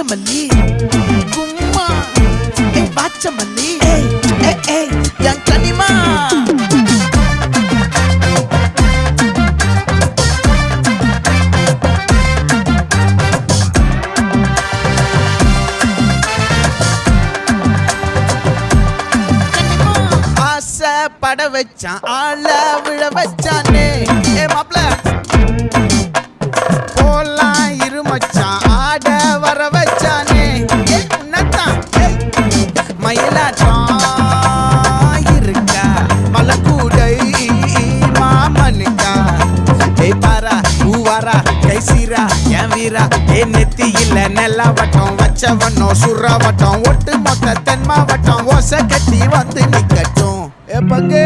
நாகமல்லி கும்மா பாச்சமல்லி என் கனிமா பட வச்சான் ஆள விழ வச்சானே மாப்ள போலாம் இருமச்சான் ஆட வர வச்சானே உன்னதான் மயிலாட்டம் இருக்கா மலக்கூடை மாமனுக்கா பாரா பூவாரா கைசீரா என் வீரா நெத்தி இல்ல நெல்லா வட்டம் வச்சவனும் சுறா வட்டம் ஒட்டு மொத்த தென் மாவட்டம் ஓசை கட்டி வந்து நிக்கட்டும் பங்கே